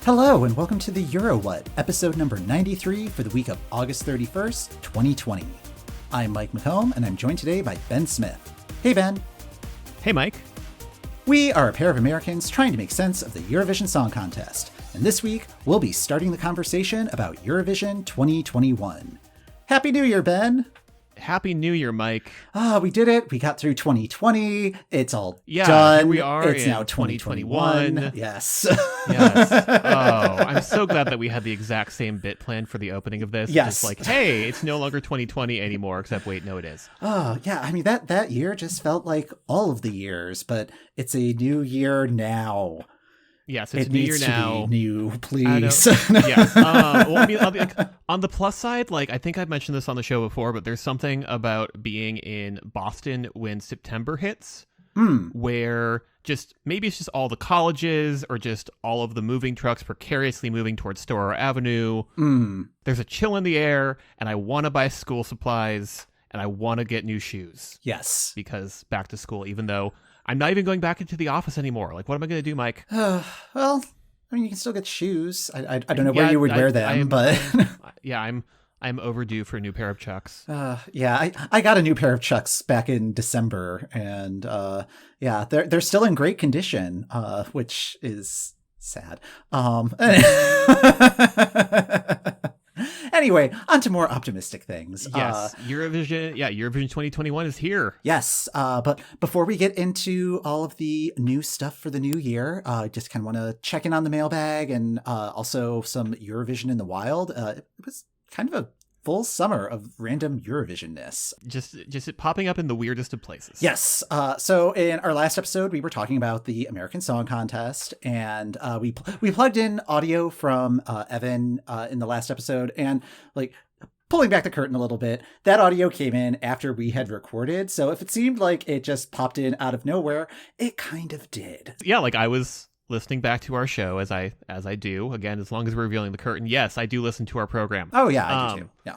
Hello and welcome to the Euro What, episode number 93 for the week of August 31st, 2020. I'm Mike McComb and I'm joined today by Ben Smith. Hey Ben. Hey Mike. We are a pair of Americans trying to make sense of the Eurovision Song Contest, and this week we'll be starting the conversation about Eurovision 2021. Happy New Year, Ben! Happy New Year, Mike. We did it. We got through 2020. It's all done. Here we are. It's now 2021. Yes. Yes. Oh, I'm so glad that we had the exact same bit planned for the opening of this. Yes. Just like, hey, it's no longer 2020 anymore, except wait, no, it is. Oh, yeah. I mean, that year just felt like all of the years, but it's a new year now. Yes, it's new year now. Be new, please. Yes. Well, I mean, on the plus side, like I think I've mentioned this on the show before, but there's something about being in Boston when September hits, where just maybe it's just all the colleges or just all of the moving trucks precariously moving towards Storer Avenue. There's a chill in the air, and I want to buy school supplies, and I want to get new shoes. Yes, because back to school, even though I'm not even going back into the office anymore. Like, what am I going to do, Mike? Well, I mean, you can still get shoes. I don't know where you would wear them, but yeah, I'm overdue for a new pair of Chucks. I got a new pair of Chucks back in December, and they're still in great condition, which is sad. Anyway, on to more optimistic things. Yes, Eurovision 2021 is here. Yes, but before we get into all of the new stuff for the new year, I just kind of want to check in on the mailbag and also some Eurovision in the wild. It was kind of a full summer of random Eurovisionness. Just it popping up in the weirdest of places. Yes. So in our last episode, we were talking about the American Song Contest, and we plugged in audio from Evan in the last episode, and like pulling back the curtain a little bit, that audio came in after we had recorded. So if it seemed like it just popped in out of nowhere, it kind of did. Yeah, like I was listening back to our show as I do. Again, as long as we're revealing the curtain, yes, I do listen to our program. Oh yeah, I do too. Yeah.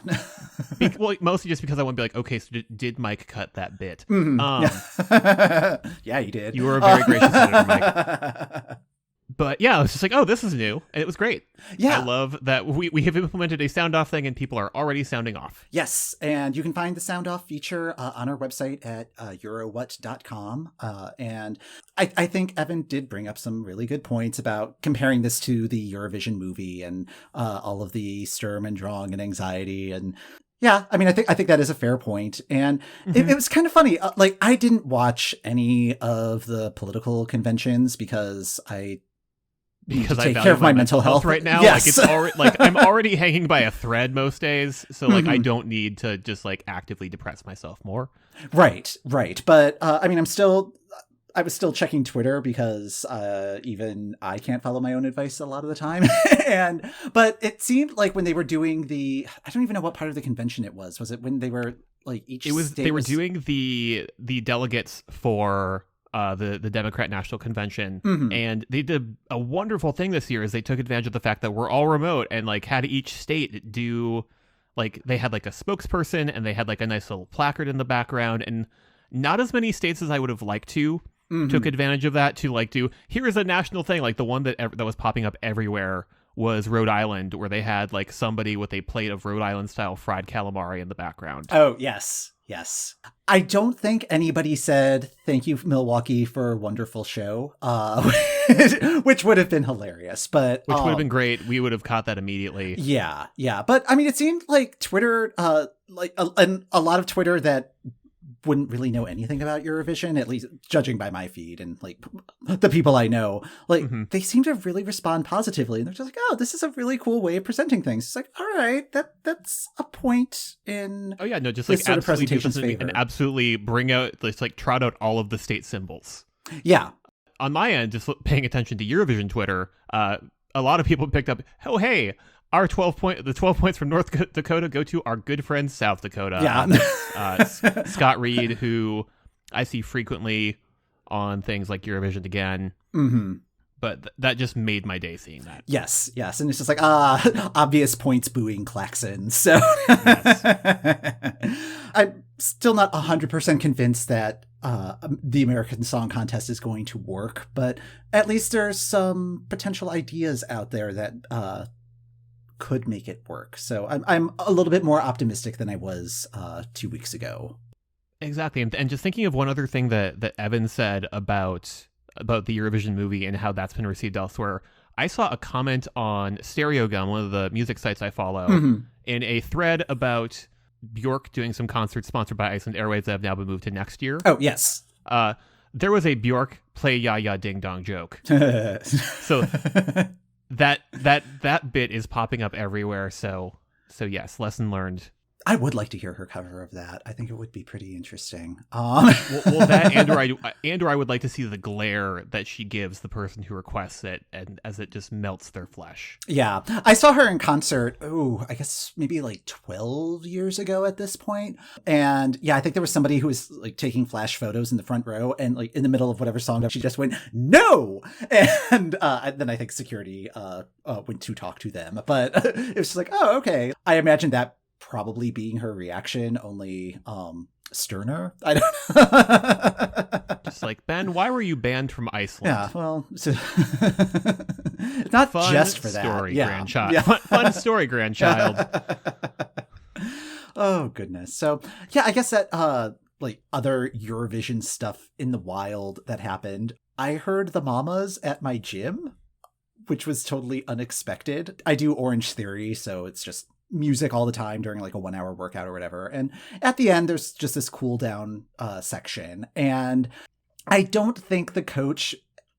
Well, mostly just because I want to be like, okay, so did Mike cut that bit? Yeah, you did. You were a very gracious editor, Mike. But yeah, I was just like, oh, this is new, and it was great. Yeah. I love that we have implemented a sound off thing, and people are already sounding off. Yes, and you can find the sound off feature on our website at eurowhat.com. And I think Evan did bring up some really good points about comparing this to the Eurovision movie and all of the Sturm and Drang and anxiety and. Yeah, I mean, I think that is a fair point. And it was kind of funny. Like, I didn't watch any of the political conventions because I take care of my mental health right now. Yes. Like it's already like I'm already hanging by a thread most days, so like I don't need to just like actively depress myself more. Right. But I mean, I was still checking Twitter because even I can't follow my own advice a lot of the time. But it seemed like when they were doing I don't even know what part of the convention it was. Was it when they were like they were doing the delegates for the Democrat National Convention, and they did a wonderful thing this year is they took advantage of the fact that we're all remote and like had each state do like they had like a spokesperson and they had like a nice little placard in the background, and not as many states as I would have liked to took advantage of that to like do here is a national thing. Like the one that was popping up everywhere was Rhode Island, where they had like somebody with a plate of Rhode Island style fried calamari in the background. Oh yes. I don't think anybody said thank you, Milwaukee, for a wonderful show, which would have been hilarious. But which would have been great. We would have caught that immediately. Yeah. But I mean, it seemed like Twitter, like a lot of Twitter that wouldn't really know anything about Eurovision, at least judging by my feed and like the people I know, like they seem to really respond positively. And they're just like, oh, this is a really cool way of presenting things. It's like, all right, that's a point in just like sort of presentation's favor. And absolutely bring out, let's like trot out all of the state symbols. Yeah. On my end, just paying attention to Eurovision Twitter, a lot of people picked up, oh, hey, the 12 points from North Dakota go to our good friend South Dakota. Yeah. Scott Reed, who I see frequently on things like Eurovision Again. But that just made my day seeing that. Yes. And it's just like, obvious points booing klaxons. So yes. I'm still not 100% convinced that the American Song Contest is going to work, but at least there's some potential ideas out there that could make it work. So I'm a little bit more optimistic than I was 2 weeks ago. Exactly. And just thinking of one other thing that Evan said about the Eurovision movie and how that's been received elsewhere. I saw a comment on Stereogum, one of the music sites I follow, in a thread about Bjork doing some concerts sponsored by Iceland Airways that have now been moved to next year. Oh, yes. There was a Bjork play Ya Ya Ding Dong joke. So that bit is popping up everywhere. So yes, lesson learned. I would like to hear her cover of that. I think it would be pretty interesting. Well, that and or I would like to see the glare that she gives the person who requests it, and as it just melts their flesh. Yeah, I saw her in concert. Oh, I guess maybe like 12 years ago at this point. And yeah, I think there was somebody who was like taking flash photos in the front row, and like in the middle of whatever song, she just went no, and then I think security went to talk to them. But it was just like, oh, okay. I imagine that probably being her reaction, only sterner. I don't know. Just like, Ben, why were you banned from Iceland? Yeah, well, not fun just for that. Story, yeah. grandchild. Yeah. Fun story, grandchild. Oh, goodness. So, yeah, I guess that like other Eurovision stuff in the wild that happened. I heard the Mamas at my gym, which was totally unexpected. I do Orange Theory, so it's just music all the time during like a 1 hour workout or whatever. And at the end, there's just this cool down section. And I don't think the coach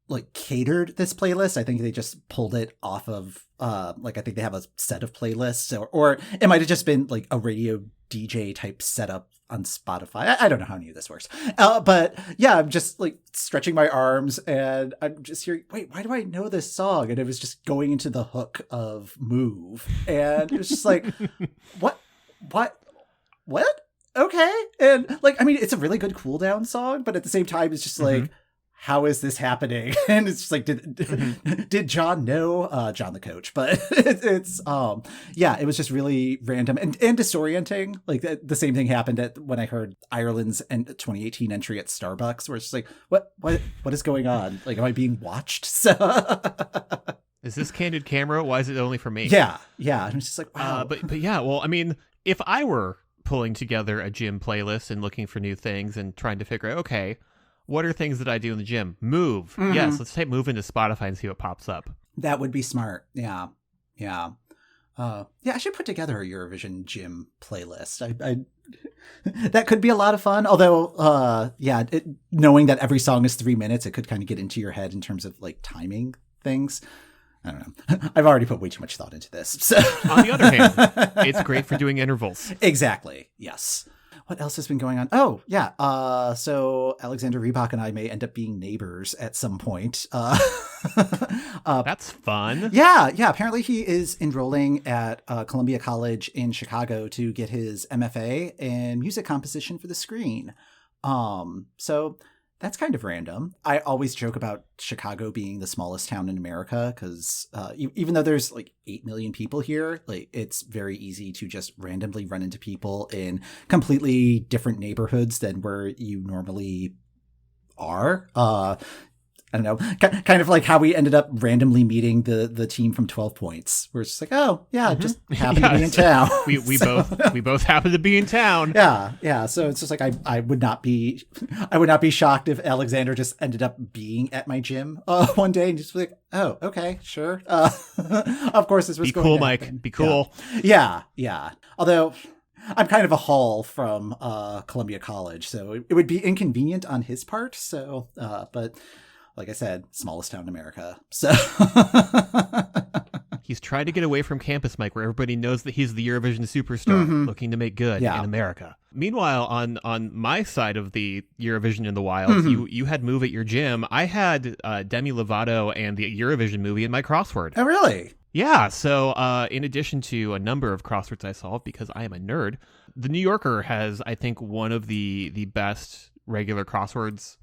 like catered this playlist. I think they just pulled it off of like, I think they have a set of playlists, or it might have just been like a radio DJ type setup on Spotify. I don't know how any of this works. But yeah, I'm just like stretching my arms and I'm just hearing, wait, why do I know this song? And it was just going into the hook of Move. And it was just like, what? Okay. And like, I mean, it's a really good cool down song, but at the same time, it's just like, how is this happening? And it's just like, did John know? John the coach, but it's yeah, it was just really random and disorienting. Like the same thing happened when I heard Ireland's 2018 entry at Starbucks, where it's just like, what is going on? Like, am I being watched? So is this candid camera? Why is it only for me? Yeah. And it's just like, wow. But yeah, well, I mean, if I were pulling together a gym playlist and looking for new things and trying to figure out, okay, what are things that I do in the gym? Move. Yes, let's type Move into Spotify and see what pops up. That would be smart. Yeah. I should put together a Eurovision gym playlist. I that could be a lot of fun. Although, knowing that every song is 3 minutes, it could kind of get into your head in terms of like timing things. I don't know. I've already put way too much thought into this. So. On the other hand, it's great for doing intervals. Exactly. Yes. What else has been going on? Oh, yeah. So Alexander Rybak and I may end up being neighbors at some point. That's fun. Yeah. Apparently he is enrolling at Columbia College in Chicago to get his MFA in music composition for the screen. So that's kind of random. I always joke about Chicago being the smallest town in America because even though there's like 8 million people here, like it's very easy to just randomly run into people in completely different neighborhoods than where you normally are. I don't know, kind of like how we ended up randomly meeting the team from 12 Points. We're just like, oh yeah, just happened to be in town. We both happen to be in town. Yeah. So it's just like I would not be shocked if Alexander just ended up being at my gym one day and just like, oh, okay, sure. Of course, this was be going cool, to Mike. happen. Be cool. Yeah. Although I'm kind of a haul from Columbia College, so it would be inconvenient on his part. So, but. Like I said, smallest town in America. So he's trying to get away from campus, Mike, where everybody knows that he's the Eurovision superstar looking to make good in America. Meanwhile, on my side of the Eurovision in the wild, you had Move at your gym. I had Demi Lovato and the Eurovision movie in my crossword. Oh, really? Yeah. So in addition to a number of crosswords I solved, because I am a nerd, the New Yorker has, I think, one of the best regular crosswords.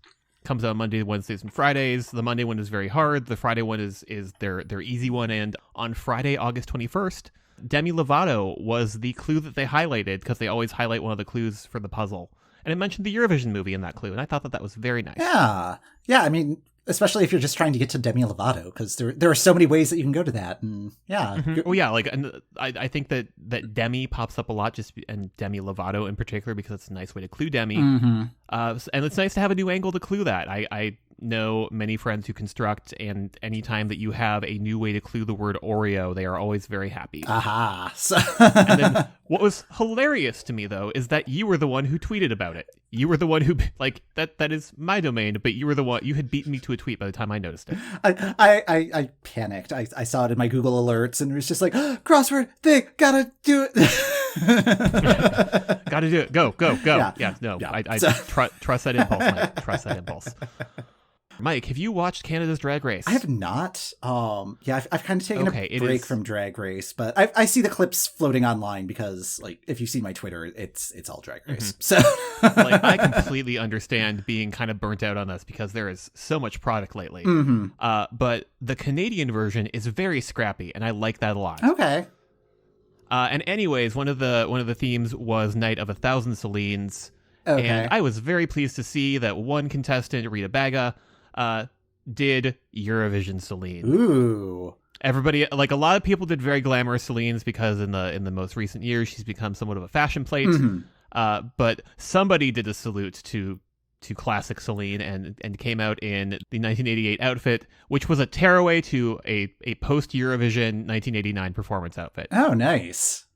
Comes out Monday, Wednesdays, and Fridays. The Monday one is very hard. The Friday one is their easy one. And on Friday, August 21st, Demi Lovato was the clue that they highlighted because they always highlight one of the clues for the puzzle. And it mentioned the Eurovision movie in that clue, and I thought that was very nice. Yeah. I mean, especially if you're just trying to get to Demi Lovato, because there are so many ways that you can go to that. And yeah. Mm-hmm. Well, yeah, and I think that Demi pops up a lot, and Demi Lovato in particular, because it's a nice way to clue Demi. Mm-hmm. And it's nice to have a new angle to clue that. I know many friends who construct, and anytime that you have a new way to clue the word Oreo, they are always very happy. Aha. And then what was hilarious to me, though, is that you were the one who tweeted about it. You were the one who, that is my domain, but you were the one, you had beaten me to a tweet by the time I noticed it. I panicked. I saw it in my Google alerts and it was just like, crossword thing, gotta do it. Gotta do it. Go. Yeah, no, I trust that impulse, Mike. Trust that impulse. Mike, have you watched Canada's Drag Race? I have not. I've kind of taken a break from Drag Race, but I see the clips floating online because, like, if you see my Twitter, it's all Drag Race. Mm-hmm. So, I completely understand being kind of burnt out on this because there is so much product lately. Mm-hmm. But the Canadian version is very scrappy, and I like that a lot. Okay. And anyways, one of the themes was Night of 1,000 Celines, okay. And I was very pleased to see that one contestant, Rita Baga, did Eurovision Celine. Ooh. Everybody, like a lot of people, did very glamorous Celines because in the most recent years she's become somewhat of a fashion plate. Mm-hmm. But somebody did a salute to classic Celine and came out in the 1988 outfit, which was a tearaway to a post Eurovision 1989 performance outfit. Oh, nice.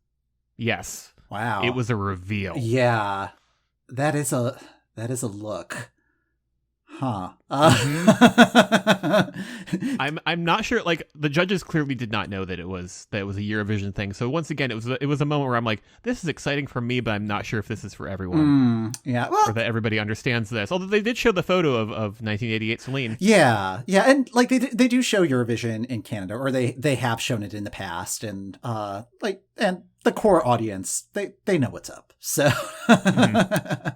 Yes. Wow. It was a reveal. Yeah. That is a look. Huh. I'm not sure. Like, the judges clearly did not know that it was a Eurovision thing. So once again, it was a moment where I'm like, this is exciting for me, but I'm not sure if this is for everyone. Yeah. Well, or that everybody understands this. Although they did show the photo of 1988 Celine. Yeah, and like they do show Eurovision in Canada, or they have shown it in the past, and and the core audience they know what's up. So. Mm-hmm.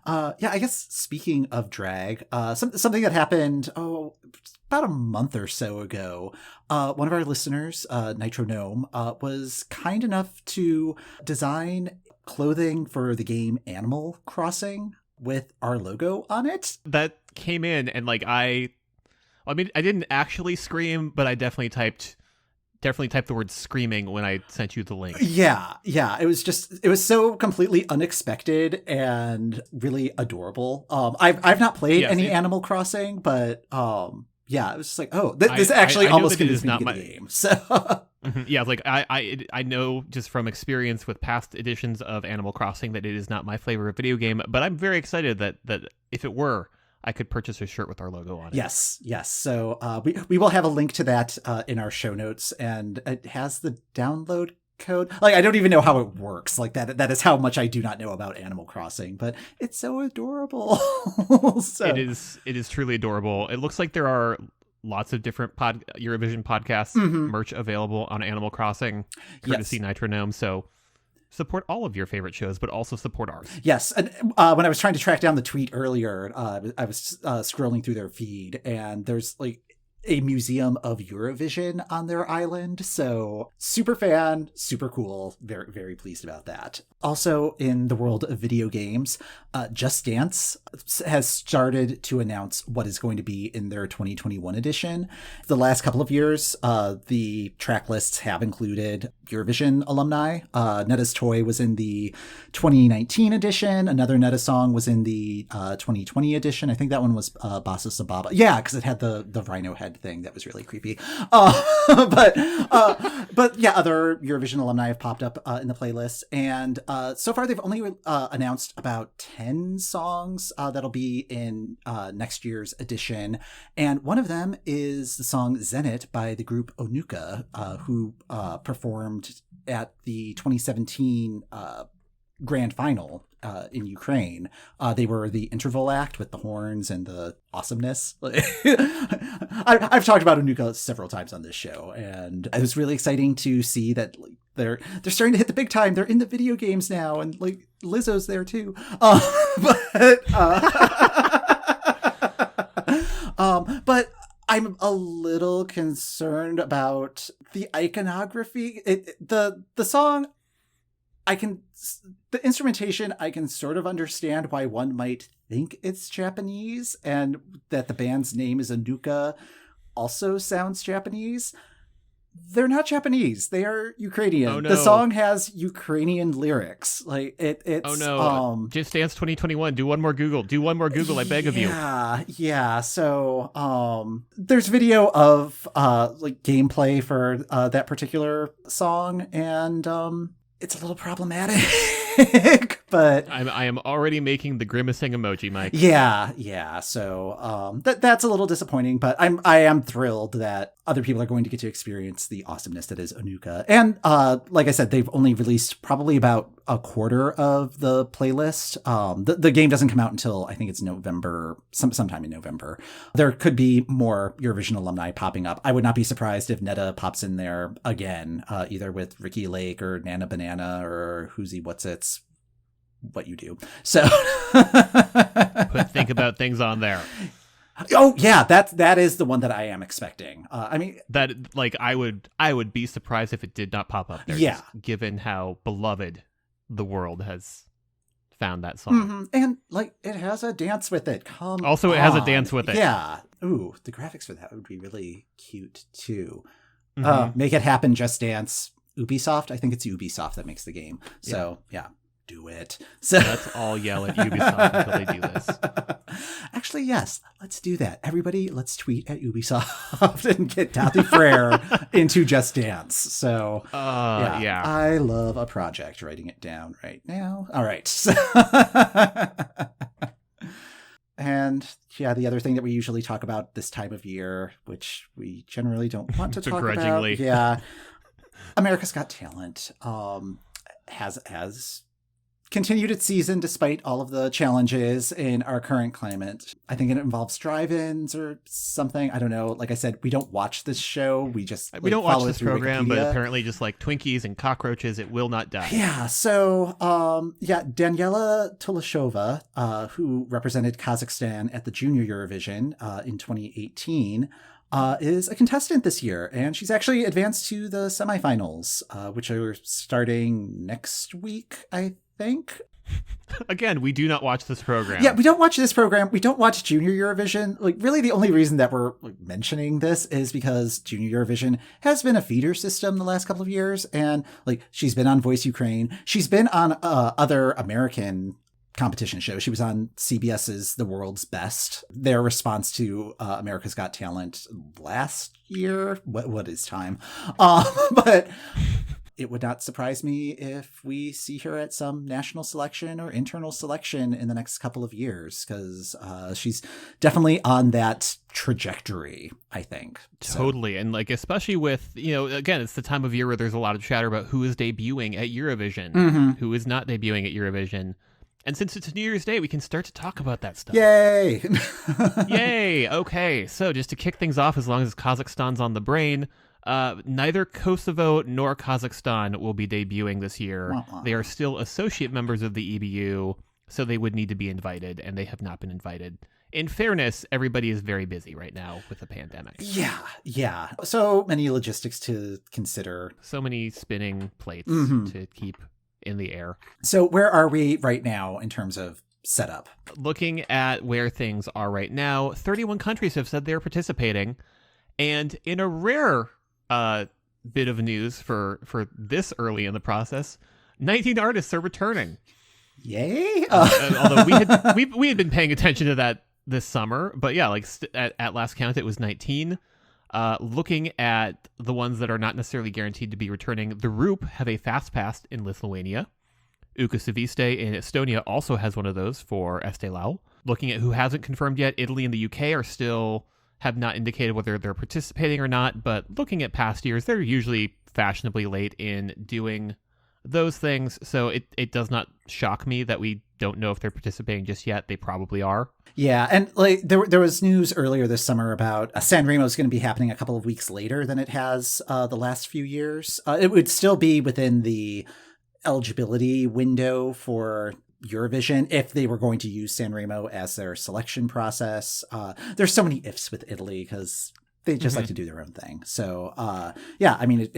I guess speaking of drag, something that happened, about a month or so ago, one of our listeners, Nitro Gnome, was kind enough to design clothing for the game Animal Crossing with our logo on it. That came in, and I didn't actually scream, but I definitely typed the word screaming when I sent you the link. Yeah. It was so completely unexpected and really adorable. I've not played any Animal Crossing, but it was just like, this actually almost convinced me to get the game. So yeah, like I know just from experience with past editions of Animal Crossing that it is not my flavor of video game, but I'm very excited that if it were, I could purchase a shirt with our logo on it. Yes. So we will have a link to that in our show notes, and it has the download code. Like, I don't even know how it works. Like, that is how much I do not know about Animal Crossing, but it's so adorable. So. It is truly adorable. It looks like there are lots of different Eurovision podcasts merch available on Animal Crossing, courtesy Nitro Gnome. So support all of your favorite shows, but also support ours. Yes. And when I was trying to track down the tweet earlier, I was scrolling through their feed, and there's like a museum of Eurovision on their island. So super fan, super cool. Very, very pleased about that. Also, in the world of video games, Just Dance has started to announce what is going to be in their 2021 edition. The last couple of years, the track lists have included Eurovision alumni. Netta's Toy was in the 2019 edition. Another Netta song was in the 2020 edition. I think that one was Bassa Sababa. Yeah, because it had the rhino head thing that was really creepy. But yeah, other Eurovision alumni have popped up in the playlist, and so far they've only announced about 10 songs that'll be in next year's edition, and one of them is the song Zenit by the group Onuka, who performed at the 2017 grand final in Ukraine. They were the interval act with the horns and the awesomeness. I've talked about Onuka several times on this show, and it was really exciting to see that they're starting to hit the big time. They're in the video games now, and like Lizzo's there too. But I'm a little concerned about the iconography. The song, the instrumentation, I can sort of understand why one might think it's Japanese, and that the band's name is Anuka also sounds Japanese. They're not Japanese. They are Ukrainian. Oh, no. The song has Ukrainian lyrics. Like it's oh no. Just Dance 2021. Do one more Google. I beg of you. Yeah. So there's video of like gameplay for that particular song, and it's a little problematic. But I am already making the grimacing emoji, Mike. Yeah. So that's a little disappointing, but I am thrilled that other people are going to get to experience the awesomeness that is Anuka. And like I said, they've only released probably about a quarter of the playlist. The game doesn't come out until I think it's November, sometime in November. There could be more Eurovision alumni popping up. I would not be surprised if Netta pops in there again, either with Ricky Lake or Nana Banana or Who'sy What's It's. What you do. So think about things on there. Oh yeah, that is the one that I am expecting. I mean, that like I would be surprised if it did not pop up there. Yeah, given how beloved the world has found that song. Mm-hmm. And like it has a dance with it. It has a dance with it. Yeah. Ooh, the graphics for that would be really cute too. Make it happen, Just Dance. Ubisoft. I think it's Ubisoft that makes the game. So yeah. Do it. So let's all yell at Ubisoft until they do this. Actually, yes, let's do that. Everybody, let's tweet at Ubisoft and get Dathi Frere into Just Dance. So yeah, I love a project. Writing it down right now. All right. And yeah, the other thing that we usually talk about this time of year, which we generally don't want to talk about. Yeah. America's Got Talent has continued its season despite all of the challenges in our current climate. I think it involves drive-ins or something. I don't know. Like I said, we don't watch this show. We don't watch this program, Wikipedia. But apparently just like Twinkies and cockroaches, it will not die. Yeah. So, Daniela Tulashova, who represented Kazakhstan at the Junior Eurovision in 2018, is a contestant this year, and she's actually advanced to the semifinals, which are starting next week, I think. Again, we do not watch this program. Yeah, we don't watch this program. We don't watch Junior Eurovision. Like, really, the only reason that we're mentioning this is because Junior Eurovision has been a feeder system the last couple of years, and like she's been on Voice Ukraine. She's been on other American competition show. She was on CBS's The World's Best, their response to America's Got Talent last year. What is time? But it would not surprise me if we see her at some national selection or internal selection in the next couple of years, because she's definitely on that trajectory, I think. Totally. And like, especially with, again, it's the time of year where there's a lot of chatter about who is debuting at Eurovision, who is not debuting at Eurovision. And since it's New Year's Day, we can start to talk about that stuff. Yay! Yay! Okay, so just to kick things off, as long as Kazakhstan's on the brain, neither Kosovo nor Kazakhstan will be debuting this year. They are still associate members of the EBU, so they would need to be invited, and they have not been invited. In fairness, everybody is very busy right now with the pandemic. Yeah. So many logistics to consider. So many spinning plates to keep in the air. So where are we right now in terms of setup? Looking at where things are right now, 31 countries have said they're participating. And in a rare bit of news for this early in the process, 19 artists are returning. Yay! Although we had been paying attention to that this summer, but yeah, like at last count, it was 19. Looking at the ones that are not necessarily guaranteed to be returning, the Roop have a fast pass in Lithuania. Ukasaviste in Estonia also has one of those for Estee Lauder. Looking at who hasn't confirmed yet, Italy and the UK have not indicated whether they're participating or not, but looking at past years, they're usually fashionably late in doing those things, so it does not shock me that we don't know if they're participating just yet. They probably are. Yeah, and like there was news earlier this summer about San Remo is going to be happening a couple of weeks later than it has the last few years. It would still be within the eligibility window for Eurovision if they were going to use San Remo as their selection process. There's so many ifs with Italy because they just like to do their own thing. So yeah, I mean,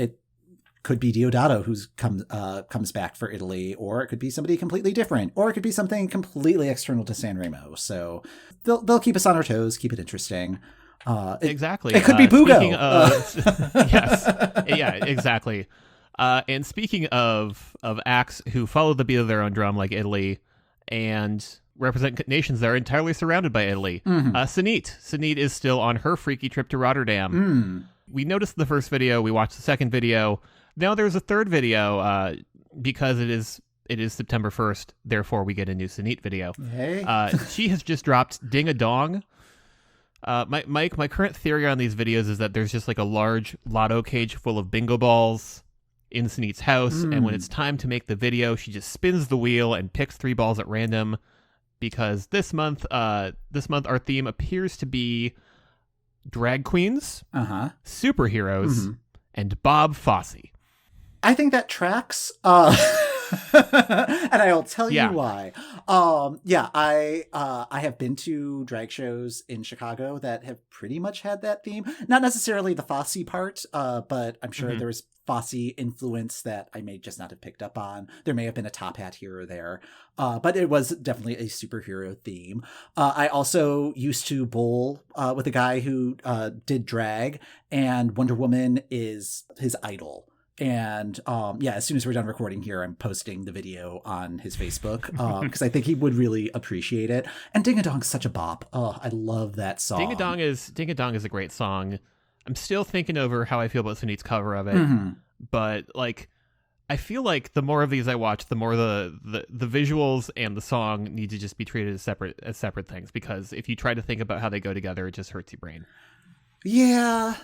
could be Diodato who's comes back for Italy, or it could be somebody completely different, or it could be something completely external to Sanremo. So they'll keep us on our toes, keep it interesting. Exactly. It could be Bugo. Yes. Yeah, exactly. And speaking of acts who follow the beat of their own drum, like Italy, and represent nations that are entirely surrounded by Italy, Sanit is still on her freaky trip to Rotterdam. We noticed the first video. We watched the second video. Now there's a third video because it is September 1st. Therefore, we get a new Sanit video. Hey. She has just dropped Ding a Dong. My current theory on these videos is that there's just like a large lotto cage full of bingo balls in Sanit's house, and when it's time to make the video, she just spins the wheel and picks 3 balls at random, because this month our theme appears to be drag queens, superheroes, and Bob Fosse. I think that tracks. And I'll tell you why. I have been to drag shows in Chicago that have pretty much had that theme. Not necessarily the Fosse part, but I'm sure there was Fosse influence that I may just not have picked up on. There may have been a top hat here or there, but it was definitely a superhero theme. I also used to bowl with a guy who did drag, and Wonder Woman is his idol. And as soon as we're done recording here, I'm posting the video on his Facebook because I think he would really appreciate it. And Ding a Dong's such a bop. Oh, I love that song. Ding a Dong is a great song. I'm still thinking over how I feel about Sunit's cover of it, but like, I feel like the more of these I watch, the more the visuals and the song need to just be treated as separate things, because if you try to think about how they go together, it just hurts your brain. Yeah.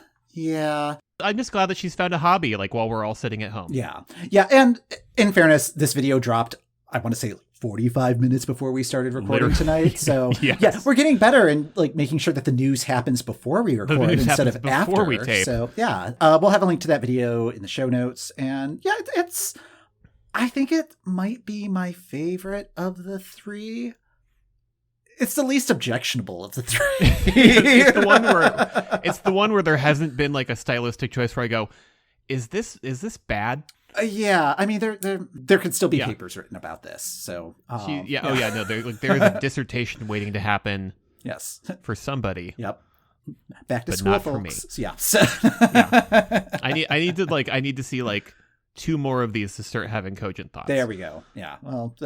I'm just glad that she's found a hobby, like, while we're all sitting at home. Yeah. And in fairness, this video dropped, I want to say 45 minutes before we started recording tonight. So yes. We're getting better in like making sure that the news happens before we record instead of after. We tape. So we'll have a link to that video in the show notes. And I think it might be my favorite of the 3. It's the least objectionable of the 3. it's the one where there hasn't been like a stylistic choice where I go, is this bad? I mean, there could still be papers written about this. So there's a dissertation waiting to happen. Yes, for somebody. Yep. Back to but school, not folks. For me. Yeah. I need to see like 2 more of these to start having cogent thoughts. There we go. Yeah. Well.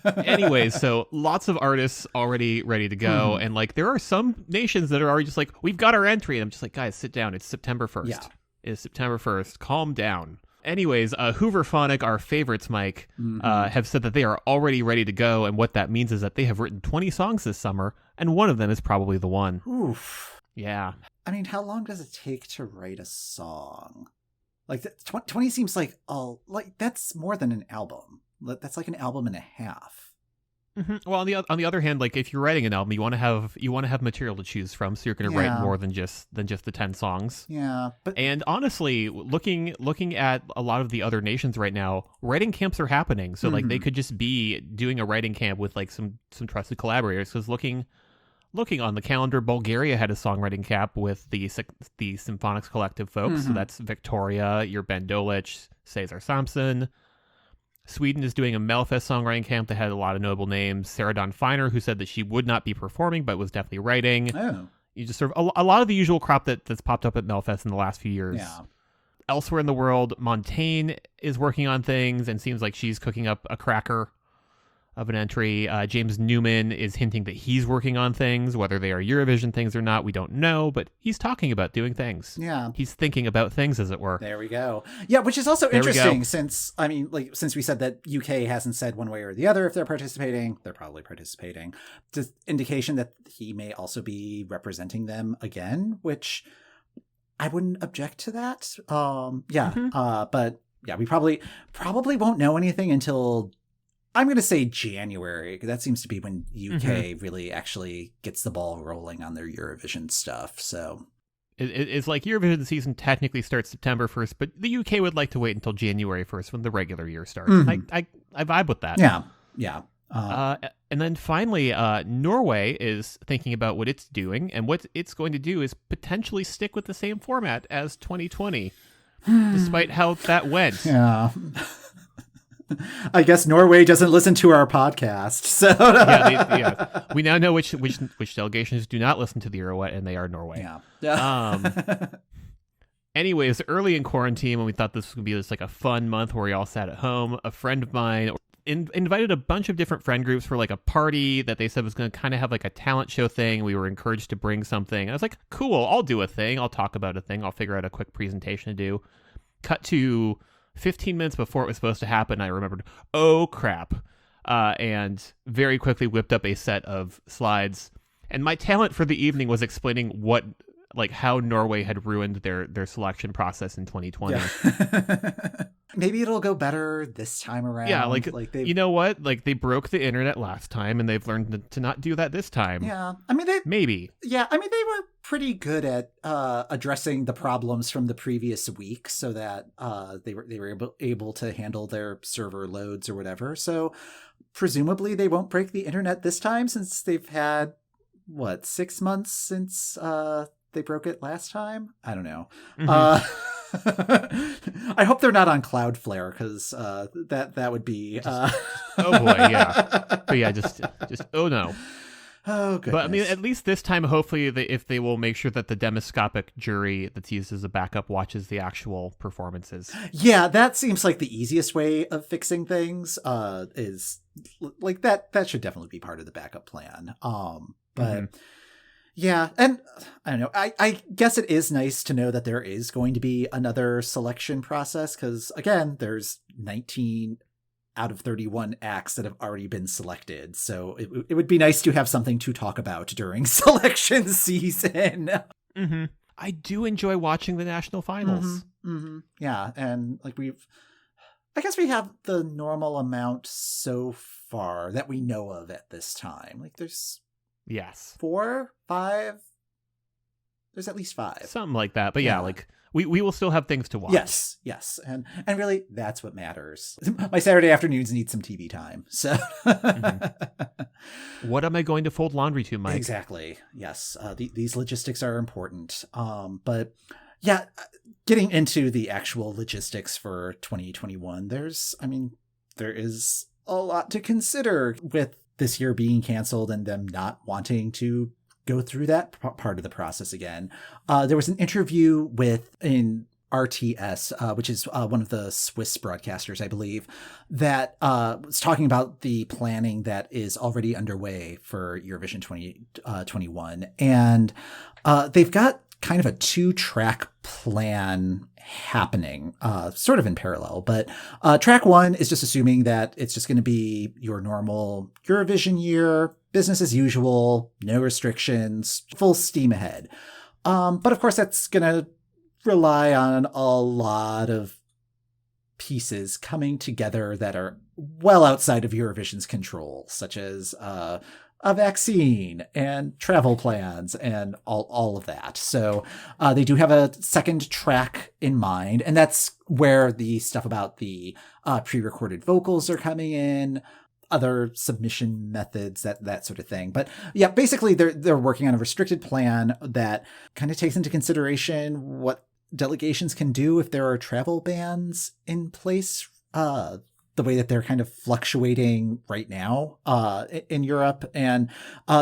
Anyways, so lots of artists already ready to go, and like there are some nations that are already just like, we've got our entry, and I'm just like, guys, sit down. It's September 1st. Yeah. It's September 1st. Calm down. Anyways, Hooverphonic, our favorites, Mike, have said that they are already ready to go, and what that means is that they have written 20 songs this summer, and one of them is probably the one. Oof. Yeah. I mean, how long does it take to write a song? Like 20 seems like that's more than an album. That's like an album and a half. Well, on the other hand, like if you're writing an album, you want to have material to choose from, so you're going to write more than just the 10 songs. Yeah, and honestly, looking at a lot of the other nations right now, writing camps are happening. So like they could just be doing a writing camp with like some trusted collaborators. Because looking on the calendar, Bulgaria had a songwriting camp with the Symphonics Collective folks. So that's Victoria, your Ben Dolic, Cesar Samson. Sweden is doing a Melfest songwriting camp that had a lot of notable names. Sarah Dawn Finer, who said that she would not be performing, but was definitely writing. Oh. You just sort of a lot of the usual crop that's popped up at Melfest in the last few years. Yeah. Elsewhere in the world, Montaigne is working on things and seems like she's cooking up a cracker of an entry. James Newman is hinting that he's working on things, whether they are Eurovision things or not, we don't know, but he's talking about doing things. Yeah. He's thinking about things, as it were. There we go. Yeah, which is also interesting since we said that UK hasn't said one way or the other if they're participating, they're probably participating. Just indication that he may also be representing them again, which I wouldn't object to that. But yeah, we probably won't know anything until, I'm going to say, January, because that seems to be when UK really actually gets the ball rolling on their Eurovision stuff. So it's like Eurovision season technically starts September 1st, but the UK would like to wait until January 1st when the regular year starts. I vibe with that. Yeah. And then finally, Norway is thinking about what it's doing, and what it's going to do is potentially stick with the same format as 2020. despite how that went. Yeah. I guess Norway doesn't listen to our podcast, so yeah, we now know which delegations do not listen to the Eurowhat, and they are Norway. Yeah. Anyways, early in quarantine, when we thought this was going to be just like a fun month where we all sat at home, a friend of mine invited a bunch of different friend groups for like a party that they said was going to kind of have like a talent show thing. We were encouraged to bring something. I was like, cool, I'll do a thing. I'll talk about a thing. I'll figure out a quick presentation to do. Cut to 15 minutes before it was supposed to happen, I remembered, oh crap, and very quickly whipped up a set of slides. And my talent for the evening was explaining how Norway had ruined their selection process in 2020. Yeah. Maybe it'll go better this time around. Yeah, you know what? Like, they broke the internet last time, and they've learned to not do that this time. Yeah, I mean, maybe. Yeah, I mean, they were pretty good at addressing the problems from the previous week, so that they were able to handle their server loads or whatever. So presumably they won't break the internet this time, since they've had 6 months since they broke it last time. I don't know. Mm-hmm. I hope they're not on Cloudflare, because that would be oh boy, yeah. But yeah, just oh no. Oh goodness. But I mean, at least this time, hopefully, if they will make sure that the demoscopic jury that's used as a backup watches the actual performances. Yeah, that seems like the easiest way of fixing things. Is like that should definitely be part of the backup plan. But. Mm-hmm. Yeah, and I don't know. I guess it is nice to know that there is going to be another selection process, because, again, there's 19 out of 31 acts that have already been selected. So it would be nice to have something to talk about during selection season. Mm-hmm. I do enjoy watching the national finals. Mm-hmm. Mm-hmm. Yeah, and I guess we have the normal amount so far that we know of at this time. Like, there's... Yes. 4, 5. There's at least 5. Something like that. But yeah, we will still have things to watch. Yes. And really, that's what matters. My Saturday afternoons need some TV time. So mm-hmm. What am I going to fold laundry to, Mike? Exactly. Yes. These logistics are important. But yeah, getting into the actual logistics for 2021, there is a lot to consider with this year being canceled and them not wanting to go through that part of the process again. There was an interview in RTS, which is one of the Swiss broadcasters, I believe, that was talking about the planning that is already underway for Eurovision 2021. And they've got kind of a 2-track plan happening, sort of in parallel. But track 1 is just assuming that it's just going to be your normal Eurovision year, business as usual, no restrictions, full steam ahead. But of course, that's going to rely on a lot of pieces coming together that are well outside of Eurovision's control, such as a vaccine and travel plans and all of that. So they do have a second track in mind, and that's where the stuff about the pre-recorded vocals are coming in, other submission methods, that sort of thing. But yeah, basically they're working on a restricted plan that kind of takes into consideration what delegations can do if there are travel bans in place, the way that they're kind of fluctuating right now in Europe. And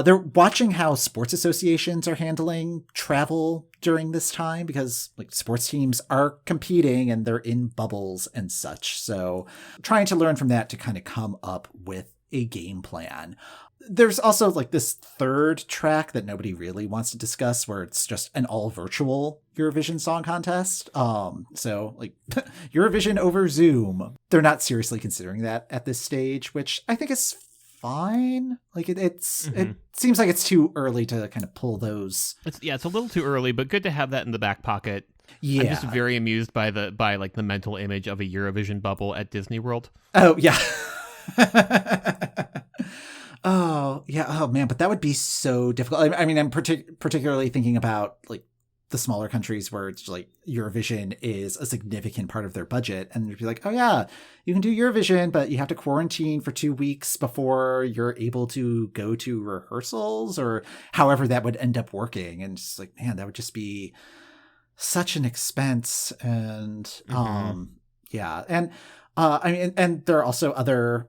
they're watching how sports associations are handling travel during this time, because sports teams are competing and they're in bubbles and such. So trying to learn from that to kind of come up with a game plan. There's also this third track that nobody really wants to discuss, where it's just an all virtual Eurovision Song Contest. So Eurovision over Zoom. They're not seriously considering that at this stage, which I think is fine. It seems like it's too early to kind of pull those. It's a little too early, but good to have that in the back pocket. Yeah. I'm just very amused by the mental image of a Eurovision bubble at Disney World. Oh yeah. Oh, yeah. Oh, man. But that would be so difficult. I mean, I'm particularly thinking about the smaller countries where it's Eurovision is a significant part of their budget. And you'd be like, oh, yeah, you can do Eurovision, but you have to quarantine for 2 weeks before you're able to go to rehearsals, or however that would end up working. And it's man, that would just be such an expense. And yeah. And I mean, and there are also other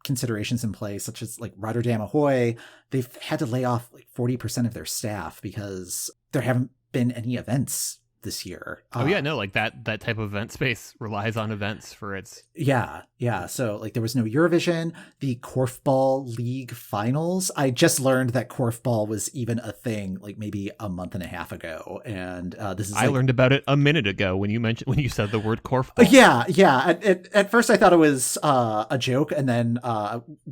considerations in place, such as like Rotterdam Ahoy. They've had to lay off like 40% of their staff because there haven't been any events this year. Like that type of event space relies on events for its so like there was no Eurovision. The Korfball League finals, I just learned that Korfball was even a thing like maybe a month and a half ago, and this is I learned about it a minute ago when you said the word Korfball. At first I thought it was a joke, and then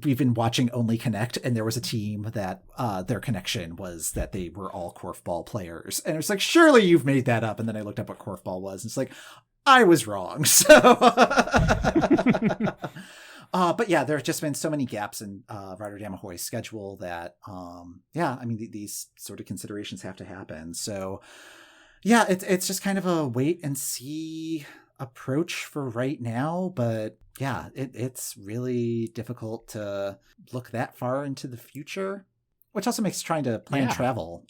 we've been watching Only Connect, and there was a team that their connection was that they were all Korfball players, and it was like, surely you've made that up. And then I looked up what Korfball was, and it's like, I was wrong. So, but yeah, there have just been so many gaps in Rotterdam Ahoy's schedule that, I mean, these sort of considerations have to happen. So, yeah, it's just kind of a wait and see approach for right now. But yeah, it's really difficult to look that far into the future. Which also makes trying to plan travel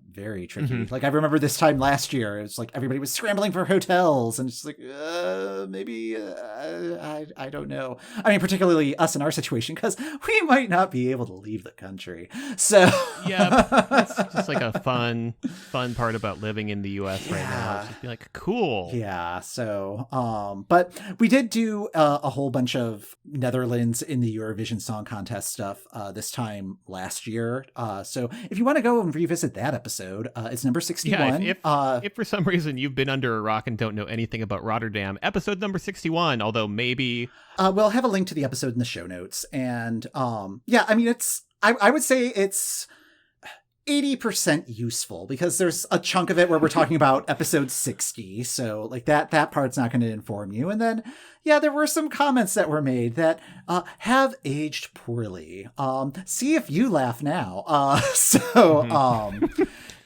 very tricky. Like, I remember this time last year, it's like everybody was scrambling for hotels, and it's like, maybe, I don't know. I mean, particularly us in our situation, because we might not be able to leave the country. So yeah, that's just like a fun part about living in the U.S. right now. It's just be like, cool. Yeah. So, but we did do a whole bunch of Netherlands in the Eurovision Song Contest stuff this time last year. So if you want to go and revisit that episode, it's number 61. Yeah, if for some reason you've been under a rock and don't know anything about Rotterdam, episode number 61, although maybe... we'll have a link to the episode in the show notes. And I mean, I would say it's 80% useful, because there's a chunk of it where we're talking about episode 60. So like that part's not going to inform you. And then, yeah, there were some comments that were made that have aged poorly. See if you laugh now.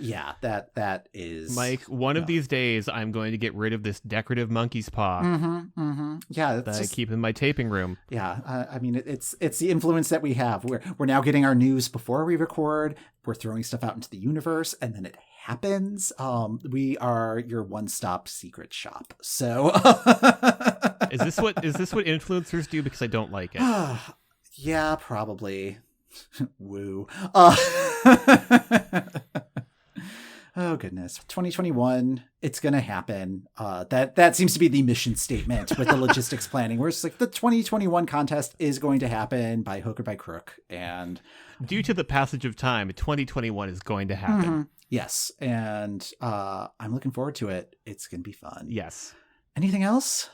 Yeah, that is... Mike, one of these days I'm going to get rid of this decorative monkey's paw. Yeah, that I keep in my taping room. Yeah, I mean, it's the influence that we have. We're now getting our news before we record. We're throwing stuff out into the universe, and then it happens. We are your one-stop secret shop. So, is this what influencers do? Because I don't like it. Yeah, probably. Woo. Oh goodness. 2021, it's gonna happen. That seems to be the mission statement with the logistics planning, where it's like the 2021 contest is going to happen by hook or by crook. And due to the passage of time, 2021 is going to happen. Yes. And I'm looking forward to it. It's gonna be fun. Yes. Anything else?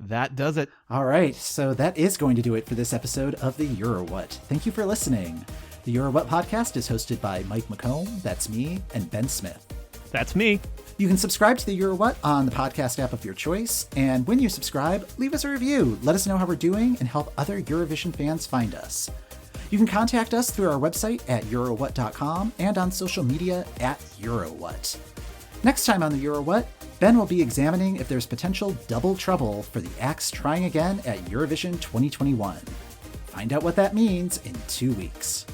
That does it. All right. So that is going to do it for this episode of the Euro What. Thank you for listening. The Euro What podcast is hosted by Mike McComb, that's me, and Ben Smith. That's me. You can subscribe to the Euro What on the podcast app of your choice, and when you subscribe, leave us a review, let us know how we're doing, and help other Eurovision fans find us. You can contact us through our website at eurowhat.com and on social media at EuroWhat. Next time on the Euro What, Ben will be examining if there's potential double trouble for the acts trying again at Eurovision 2021. Find out what that means in 2 weeks.